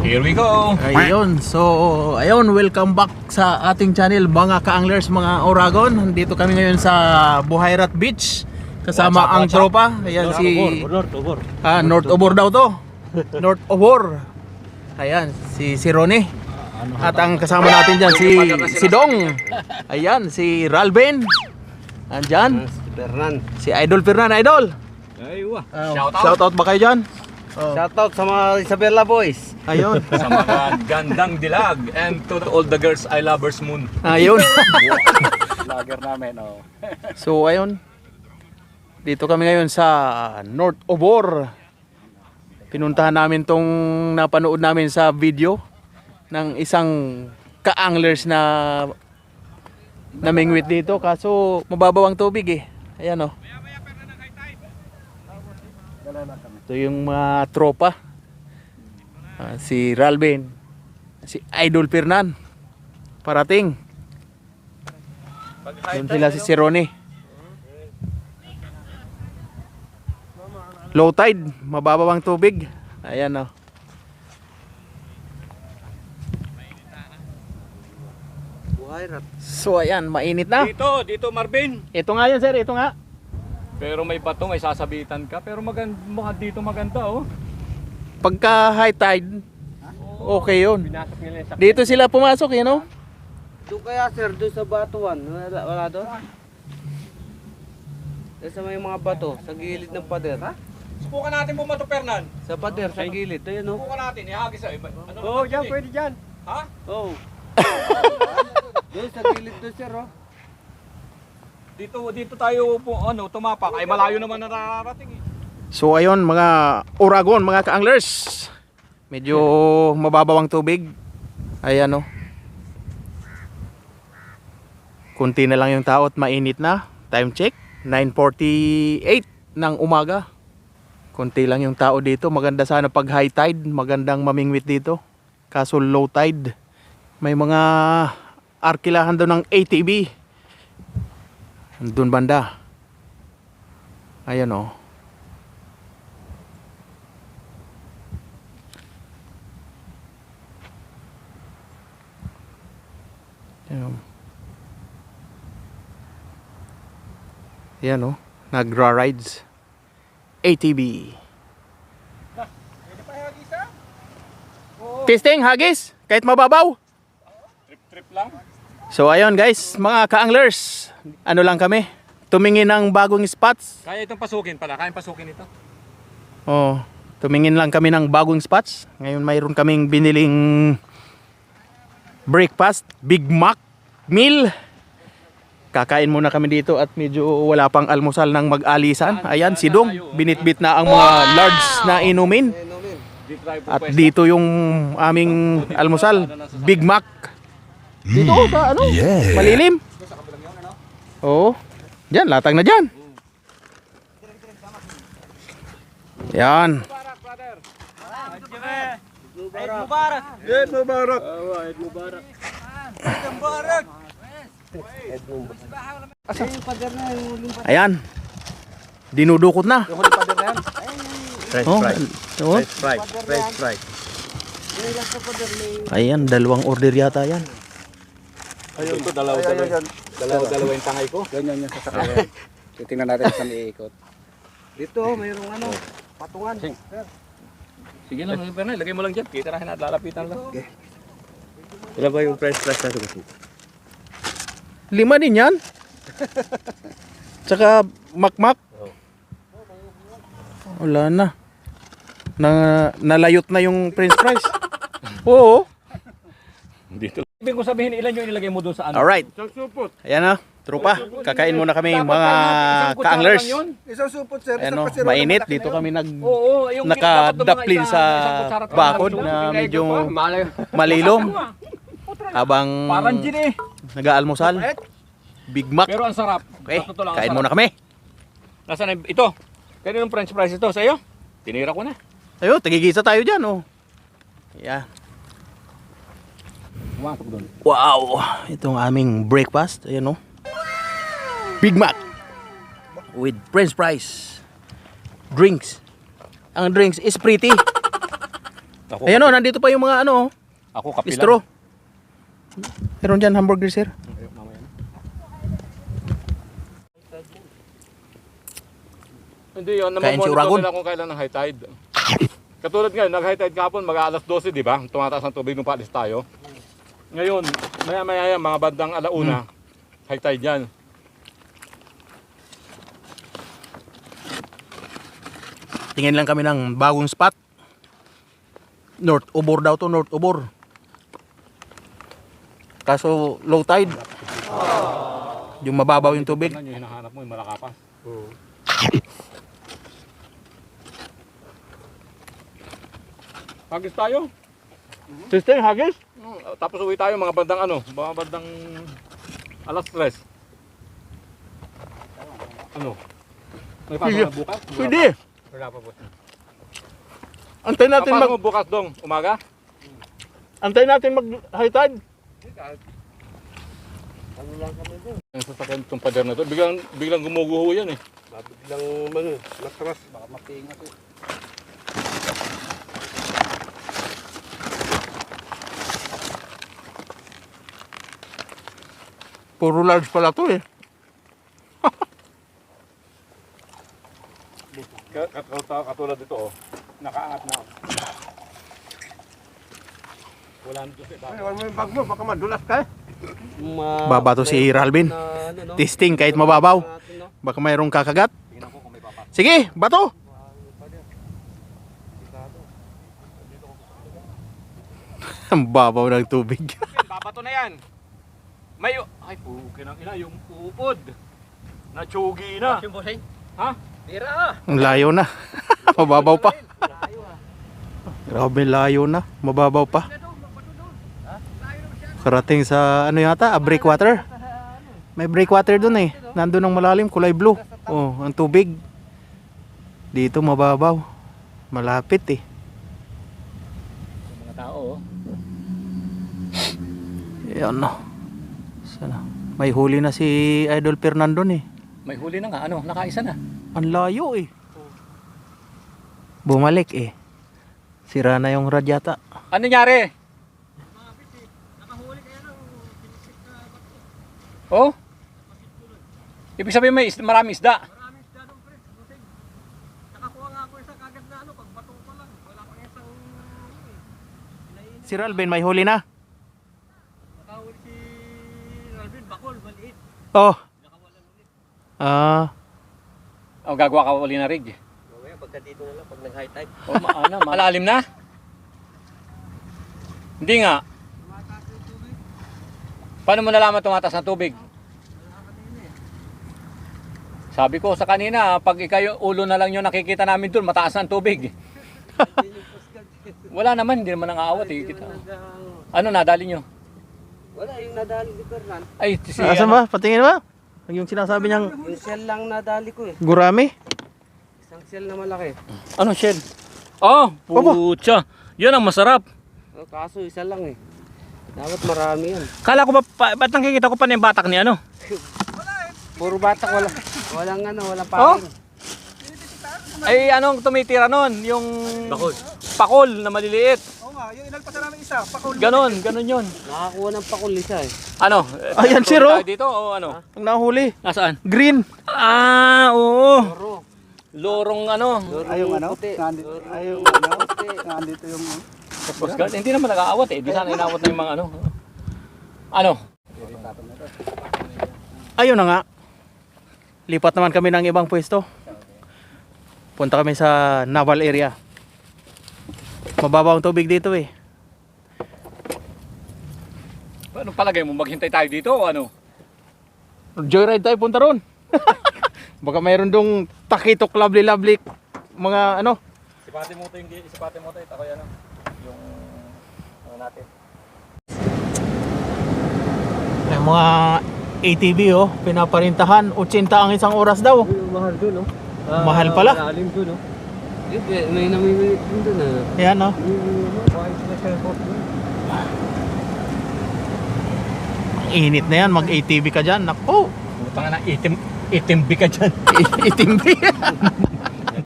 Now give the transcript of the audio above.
Here we go. Ayun, so ayun, welcome back sa ating channel mga ka-anglers, mga Oragon. Nandito kami ngayon sa Buhayrat Beach kasama ang tropa. Ayan si North Obor daw to. North Obor. Ayan si Ronnie. At ang kasama natin diyan si Dong. Ayan si Ralben. Andyan si Idol Fernan. Idol. Shout out ba kayo diyan? Shoutout sa mga Isabela boys. Ayun. Sa mga gandang dilag and to all the girls I lovers moon. Ayun. Lager namin, oh. So ayun, dito kami ngayon sa North Obor. Pinuntahan namin tong napanood namin sa video ng isang ka-anglers na namingwit dito. Kaso mababaw ang tubig eh. Ayan oh. Ito yung mga tropa. Si Ralben, si Idol Fernan parating. Doon sila si Ronnie. Low tide, mababaw ang tubig. Ayan oh. So ayan, mainit na. Dito Marvin. Ito nga yan sir, ito nga. Pero may bato, may sasabitan ka. Pero dito maganda oh. Pagka high tide, okay yun. Dito sila pumasok, you know? Doon kaya sir, doon sa batuan. Wala doon? Doon sa may mga bato, sa gilid ng pader. Ha? Subukan natin bumato, Fernan. Sa pader, sa gilid. Doon, no? Subukan natin, ihagis ano. Oo, dyan, pwede dyan. Ha? Oo. Doon sa gilid doon sir, oh. Dito tayo tumapak. Ay malayo naman nararating eh. So ayun mga Oragon, mga ka-anglers. Medyo mababaw ang tubig. Ayan oh. Kunti na lang yung tao at mainit na. Time check, 9:48 ng umaga. Kunti lang yung tao dito. Maganda sana pag high tide, magandang mamingwit dito. Kaso low tide. May mga arkilahan doon ng ATV. Doon banda. Ayan oh. Ayan oh. Nagra-rides. ATV. Testing, hagis. Kahit mababaw. Trip lang. So ayun guys, mga ka-anglers. Ano lang kami, tumingin ng bagong spots. Kaya itong pasukin pala, kaya pasukin ito. Oh, tumingin lang kami ng bagong spots. Ngayon mayroon kaming biniling breakfast, Big Mac meal. Kakain muna kami dito at medyo wala pang almusal ng mag-alisan. Ayan, si Dong, binitbit na ang mga large na inumin. At dito yung aming almusal, Big Mac. Dito sa ano? Malilim. Oo. Diyan, latag na diyan. Yan. Eid Mubarak. Eid Mubarak. Eid Mubarak. Eid Mubarak. Ayan. Dinudukot na. Fresh Oh, fry. oh. Fresh fry. Ayan, dalawang order yata yan. Ayun, ito dalawa yung tangay ko. Ganyan yung sasakyan. Titingnan natin saan iikot. Dito, mayroong ano, patungan. Sige lang, Fernan, ilagay mo lang dyan. Kita na lalapitan lang. Okay. Ilan ba yung fresh fry natin kasi? 5 din yan. Tsaka makmak. Wala na. Nalayot na yung french fries. Oo. Dito. Ibig ko sabihin ilan yung ilagay mo doon sa ano? Alright. Ayan na, tropa. Kakain muna kami mga ka-anglers. Isang supot sir. Ano, mainit. Dito kami Oo, yung nakadaplin sa bakod na medyo malilom. Habang parang gin eh. nag-aalmusal. Big Mac. Pero ang sarap. Okay, Sa totoo lang, ang kain sarap. muna kami. Nasaan ito? Kanino yung french fries ito? Sa iyo? Tinira ko na. Ayun, tigigisa tayo dyan. Oh. Yeah. Wow, itong aming breakfast. Ayan oh. Big Mac with french fries. Drinks. Ang drinks is pretty. Ako, Ayan o, nandito pa yung mga ano, ako kapilan. bistro. Meron dyan hamburger, sir. Mamaya na. Hindi yun, Kain si namamonitor Uragon. nila kung kailan ng high tide. Katulad ngayon, nag-high tide kahapon, mag-alas 12, di ba? Tumataas ang tubig nung paalis tayo. Ngayon, maya-maya yan, mga bandang alauna, high tide yan. Tingin lang kami ng bagong spot. North Ubor daw to, North Ubor. Kaso low tide. Yung mababaw yung tubig. Yung hinahanap mo, yung malakapas. Hagis tayo. Sister, hagis? Tapos uwi tayo mga bandang alas 3. Ano? May pasok na bukas? Pwede. Wala pa po. Antayin natin Kapag mag mo bukas dong, umaga? antayin natin mag high tide. Ang sasakyan itong pader na to, biglang gumuguho yan eh. Biglang matras, baka matingas eh. Puro large pala to eh. Katulad dito oh, nakaangat na. Wala na dito sa Wala mo yung bag mo, baka madulas ka eh. Babato si Ralvin. Testing kahit mababaw. Baka mayroong kakagat. Sige, bato. Ang babaw ng tubig. Babato na yan. Ay pukin ang ina, yung upod. Natsugi na. Ha? Ang layo na. Mababaw pa. Grabe, layo na. Mababaw pa. Karating sa ano yata, breakwater. May breakwater dun eh. Nandun ang malalim, kulay blue. Oh, ang tubig. Dito mababaw. Malapit eh. Mga tao oh. Yan no. Sana. May huli na si Idol Fernando eh. May huli na nga, nakaisa na. Ang layo eh. Bumalik eh. Sira na yung radyata. Ano nangyari? Oh? Ibig sabihin marami isda. Si Ralvin may huli na. Nakahuli si Ralvin, bakol, maliit. Oh. Gagawa ka uli na rig. Mamaya pagka dito na lang, pag nag-high tide. Malalim na? Hindi nga. Paano mo nalaman tumataas na tubig? Sabi ko sa kanina, pag ikaw ulo na lang yung nakikita namin doon, mataas na ang tubig. Wala naman, hindi naman nangaawat eh. Ano nadali nyo? Wala, yung nadali ni Fernan. Ay, Asan ba? Patingin ba? Yung sinasabi niyang Yung shell lang nadali ko eh. gurami. Isang shell na malaki. Ano shell? Oh, putya. Yan ang masarap. Oh, kaso isa lang eh. Dapat marami yan. Kala ko ba't nakikita ko pa na yung batak ni ano? Puro batak, walang paring. Ay, anong tumitira nun? Yung pakol na maliliit. Oo nga, yung inalpasan namin isa, pakul. Ganon yun. Nakakuha ng pakul isa eh. Ano? Ayan, tuloy sir, oh. tayo dito o ano? Ang nahuli. Nasaan? Green. Oo. Puro. Lorong ano. Ayong ano? Puti. Ayong ano? Nandito yung... Tapos hindi naman nag-aawat eh. Di sana inawat na yung mga ano. Ano? Ayun na nga. Lipat naman kami ng ibang pwesto. Punta kami sa naval area. Mababaw ang tubig dito eh. Anong palagay mo? Maghintay tayo dito o ano? Joyride tayo, punta ron. Baka mayroon dong takitok lovely mga ano. Isipate mo ito ako yan yung ano natin. May mga ATV oh, pinaparintahan. 80 ang isang oras daw. Mahal dun oh. Mahal pala. Malalim dun oh. May namimilit din dun ah. Ayan oh. Init na yan, mag ATV ka dyan. Nako. Putang na itim ka dyan. Itimbi.